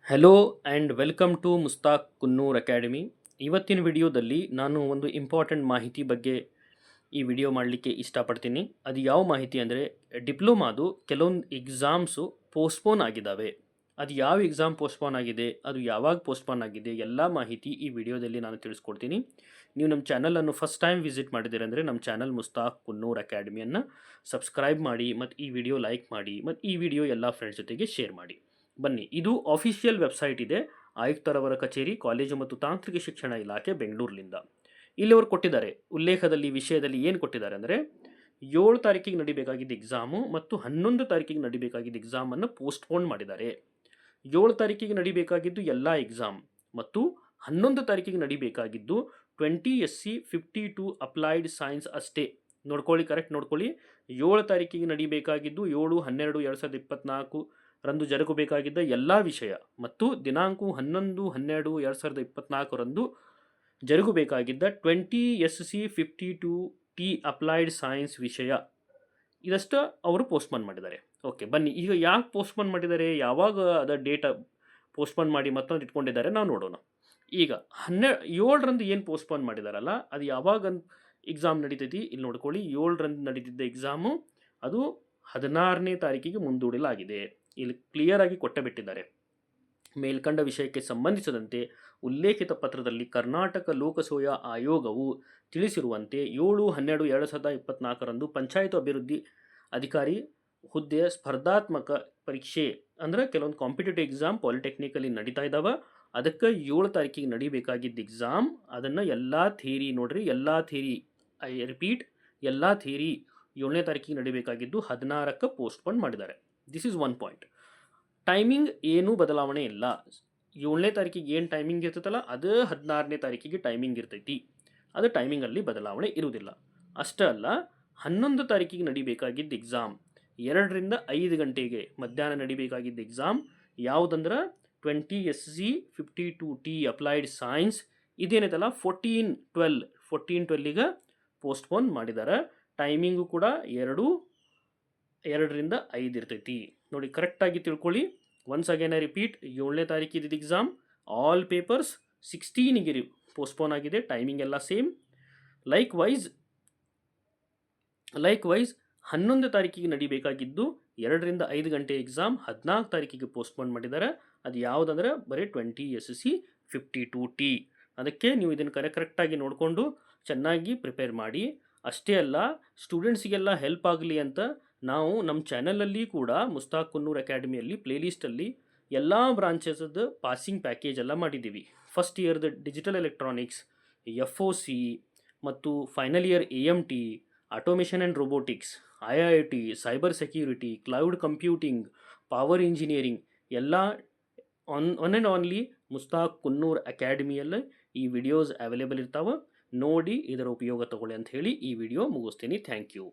Hello and welcome to Mushtaq Kunnur academy. ಇವತ್ತಿನ ವಿಡಿಯೋದಲ್ಲಿ ನಾನು ಒಂದು ಇಂಪಾರ್ಟೆಂಟ್ ಮಾಹಿತಿ ಬಗ್ಗೆ ಈ ವಿಡಿಯೋ ಮಾಡಲಿಕ್ಕೆ ಇಷ್ಟಪಡ್ತೀನಿ. ಅದು ಯಾವ ಮಾಹಿತಿ ಅಂದರೆ ಡಿಪ್ಲೊಮಾದು ಕೆಲವೊಂದು ಎಕ್ಸಾಮ್ಸು ಪೋಸ್ಟ್ಪೋನ್ ಆಗಿದ್ದಾವೆ. ಅದು ಯಾವ ಎಕ್ಸಾಮ್ ಪೋಸ್ಟ್ಪೋನ್ ಆಗಿದೆ, ಅದು ಯಾವಾಗ ಪೋಸ್ಟ್ಪೋನ್ ಆಗಿದೆ, ಎಲ್ಲ ಮಾಹಿತಿ ಈ ವಿಡಿಯೋದಲ್ಲಿ ನಾನು ತಿಳಿಸ್ಕೊಡ್ತೀನಿ. ನೀವು ನಮ್ಮ ಚಾನಲನ್ನು ಫಸ್ಟ್ ಟೈಮ್ ವಿಸಿಟ್ ಮಾಡಿದ್ದೀರಂದರೆ ನಮ್ಮ ಚಾನಲ್ ಮುಸ್ತಾಕ್ ಕುನ್ನೂರ್ ಅಕಾಡೆಮಿಯನ್ನು ಸಬ್ಸ್ಕ್ರೈಬ್ ಮಾಡಿ ಮತ್ತು ಈ ವಿಡಿಯೋ ಲೈಕ್ ಮಾಡಿ ಮತ್ತು ಈ ವಿಡಿಯೋ ಎಲ್ಲ ಫ್ರೆಂಡ್ಸ್ ಜೊತೆಗೆ ಶೇರ್ ಮಾಡಿ. ಬನ್ನಿ, ಇದು ಆಫಿಷಿಯಲ್ ವೆಬ್ಸೈಟ್ ಇದೆ, ಆಯುಕ್ತರವರ ಕಚೇರಿ, ಕಾಲೇಜು ಮತ್ತು ತಾಂತ್ರಿಕ ಶಿಕ್ಷಣ ಇಲಾಖೆ, ಬೆಂಗಳೂರಿನಿಂದ. ಇಲ್ಲಿ ಅವರು ಕೊಟ್ಟಿದ್ದಾರೆ ಉಲ್ಲೇಖದಲ್ಲಿ, ವಿಷಯದಲ್ಲಿ ಏನು ಕೊಟ್ಟಿದ್ದಾರೆ ಅಂದರೆ 7 ತಾರೀಕಿಗೆ ನಡಿಬೇಕಾಗಿದ್ದ ಎಕ್ಸಾಮು ಮತ್ತು 11 ತಾರೀಕಿಗೆ ನಡಿಬೇಕಾಗಿದ್ದ ಎಕ್ಸಾಮನ್ನು ಪೋಸ್ಟ್ಪೋನ್ ಮಾಡಿದ್ದಾರೆ. 7 ತಾರೀಕಿಗೆ ನಡಿಬೇಕಾಗಿದ್ದು ಎಲ್ಲ ಎಕ್ಸಾಮ್ ಮತ್ತು 11 ತಾರೀಕಿಗೆ ನಡಿಬೇಕಾಗಿದ್ದು 20 SC 52 ಅಪ್ಲೈಡ್ ಸೈನ್ಸ್ ಅಷ್ಟೇ. ನೋಡ್ಕೊಳ್ಳಿ, ಕರೆಕ್ಟ್ ನೋಡ್ಕೊಳ್ಳಿ. 7 ತಾರೀಕಿಗೆ ನಡಿಬೇಕಾಗಿದ್ದು 7/12/2024 ರಂದು ಜರುಗಬೇಕಾಗಿದ್ದ ಎಲ್ಲ ವಿಷಯ ಮತ್ತು ದಿನಾಂಕ 11/12/2024 ರಂದು ಜರುಗಬೇಕಾಗಿದ್ದ 20 SC 52T ಅಪ್ಲೈಡ್ ಸೈನ್ಸ್ ವಿಷಯ ಇದಷ್ಟು ಅವರು ಪೋಸ್ಟ್ಪೋನ್ ಮಾಡಿದ್ದಾರೆ. ಓಕೆ, ಬನ್ನಿ ಈಗ ಯಾಕೆ ಪೋಸ್ಟ್ಪೋನ್ ಮಾಡಿದ್ದಾರೆ, ಯಾವಾಗ ಅದರ ಡೇಟ್ ಪೋಸ್ಟ್ಪೋನ್ ಮಾಡಿ ಮತ್ತೊಂದು ಇಟ್ಕೊಂಡಿದ್ದಾರೆ ನಾವು ನೋಡೋಣ. ಈಗ 7ರಂದು ಏನು ಪೋಸ್ಟ್ಪೋನ್ ಮಾಡಿದಾರಲ್ಲ, ಅದು ಯಾವಾಗ ಎಕ್ಸಾಮ್ ನಡೀತೈತಿ ಇಲ್ಲಿ ನೋಡ್ಕೊಳ್ಳಿ. 7ರಂದು ನಡೀತಿದ್ದ ಎಕ್ಸಾಮು ಅದು 16ನೇ ತಾರೀಕಿಗೆ ಮುಂದೂಡಲಾಗಿದೆ. ಇಲ್ಲಿ ಕ್ಲಿಯರ್ ಆಗಿ ಕೊಟ್ಟೆ ಬಿಟ್ಟಿದ್ದಾರೆ. ಮೇಲ್ಕಂಡ ವಿಷಯಕ್ಕೆ ಸಂಬಂಧಿಸಿದಂತೆ ಉಲ್ಲೇಖಿತ ಪತ್ರದಲ್ಲಿ ಕರ್ನಾಟಕ ಲೋಕಸೇವಾ ಆಯೋಗವು ತಿಳಿಸಿರುವಂತೆ 7/12/2024 ರಂದು ಪಂಚಾಯತ್ ಅಭಿವೃದ್ಧಿ ಅಧಿಕಾರಿ ಹುದ್ದೆಯ ಸ್ಪರ್ಧಾತ್ಮಕ ಪರೀಕ್ಷೆ ಅಂದರೆ ಕೆಲವೊಂದು ಕಾಂಪಿಟೇಟಿವ್ ಎಕ್ಸಾಮ್ ಪಾಲಿಟೆಕ್ನಿಕಲ್ಲಿ ನಡೀತಾ ಇದ್ದಾವೆ. ಅದಕ್ಕೆ 7 ತಾರೀಕಿಗೆ ನಡಿಬೇಕಾಗಿದ್ದ ಎಕ್ಸಾಮ್ ಅದನ್ನು ಎಲ್ಲ ಥಿಯರಿ ನೋಡ್ರಿ, ಎಲ್ಲ ಥಿಯರಿ, ಐ ರಿಪೀಟ್, ಎಲ್ಲ ಥಿಯರಿ 7ನೇ ತಾರೀಕಿಗೆ ನಡಿಬೇಕಾಗಿದ್ದು 16ಕ್ಕೆ ಪೋಸ್ಟ್ಪೋನ್ ಮಾಡಿದ್ದಾರೆ. This is one point. Timing ಏನೂ ಬದಲಾವಣೆ ಇಲ್ಲ. 7ನೇ ತಾರೀಕಿಗೆ ಏನು ಟೈಮಿಂಗ್ ಇರ್ತೈತಲ್ಲ ಅದು 16ನೇ ತಾರೀಕಿಗೆ ಟೈಮಿಂಗ್ ಇರ್ತೈತಿ. ಅದು ಟೈಮಿಂಗಲ್ಲಿ ಬದಲಾವಣೆ ಇರುವುದಿಲ್ಲ. ಅಷ್ಟೇ ಅಲ್ಲ, 11 ತಾರೀಕಿಗೆ ನಡಿಬೇಕಾಗಿದ್ದ ಎಕ್ಸಾಮ್ 2ರಿಂದ 5 ಗಂಟೆಗೆ ಮಧ್ಯಾಹ್ನ ನಡಿಬೇಕಾಗಿದ್ದ ಎಕ್ಸಾಮ್ ಯಾವುದಂದ್ರೆ 20 SC 52T ಅಪ್ಲೈಡ್ ಸೈನ್ಸ್ ಇದೇನೈತಲ್ಲ 14/12ಗೆ ಪೋಸ್ಟ್ಪೋನ್ ಮಾಡಿದ್ದಾರೆ. ಟೈಮಿಂಗು ಕೂಡ 2ರಿಂದ 5 ಇರ್ತೈತಿ. ನೋಡಿ, ಕರೆಕ್ಟಾಗಿ ತಿಳ್ಕೊಳ್ಳಿ. ಒನ್ಸ್ ಅಗೇನ್ ಐ ರಿಪೀಟ್, 7ನೇ ತಾರೀಕು ಇದ್ದಿದ್ದು ಎಕ್ಸಾಮ್ ಆಲ್ ಪೇಪರ್ಸ್ 16ಗೆ ಪೋಸ್ಟ್ಪೋನ್ ಆಗಿದೆ. ಟೈಮಿಂಗ್ ಎಲ್ಲ ಸೇಮ್. ಲೈಕ್ ವೈಸ್ 11 ತಾರೀಕಿಗೆ ನಡಿಬೇಕಾಗಿದ್ದು 2ರಿಂದ 5 ಗಂಟೆ ಎಕ್ಸಾಮ್ 14 ತಾರೀಕಿಗೆ ಪೋಸ್ಟ್ಪೋನ್ ಮಾಡಿದ್ದಾರೆ. ಅದು ಯಾವುದಂದ್ರೆ ಬರೀ 20 SC 52T. ಅದಕ್ಕೆ ನೀವು ಇದನ್ನು ಕರೆಕ್ಟಾಗಿ ನೋಡಿಕೊಂಡು ಚೆನ್ನಾಗಿ ಪ್ರಿಪೇರ್ ಮಾಡಿ. ಅಷ್ಟೇ ಅಲ್ಲ, ಸ್ಟೂಡೆಂಟ್ಸಿಗೆಲ್ಲ ಹೆಲ್ಪ್ ಆಗಲಿ ಅಂತ ನಾವು ನಮ್ಮ ಚಾನಲಲ್ಲಿ ಕೂಡ ಮುಸ್ತಾಕ್ ಕುನ್ನೂರ್ ಅಕಾಡೆಮಿಯಲ್ಲಿ ಪ್ಲೇಲಿಸ್ಟಲ್ಲಿ ಎಲ್ಲ ಬ್ರಾಂಚಸ್ದು ಪಾಸಿಂಗ್ ಪ್ಯಾಕೇಜ್ ಎಲ್ಲ ಮಾಡಿದ್ದೀವಿ. ಫಸ್ಟ್ ಇಯರ್ದು ಡಿಜಿಟಲ್ ಎಲೆಕ್ಟ್ರಾನಿಕ್ಸ್, FOC ಮತ್ತು final year AMT, automation and robotics, IIT, cyber security, cloud computing, power engineering ಎಲ್ಲ one and only Mushtaq Kunnur ಅಕಾಡೆಮಿಯಲ್ಲಿ ಈ ವಿಡಿಯೋಸ್ ಅವೈಲೇಬಲ್ ಇರ್ತಾವೆ. ನೋಡಿ ಇದರ ಉಪಯೋಗ ತಗೊಳ್ಳಿ ಅಂತ ಹೇಳಿ ಈ ವಿಡಿಯೋ ಮುಗಿಸ್ತೀನಿ. Thank you.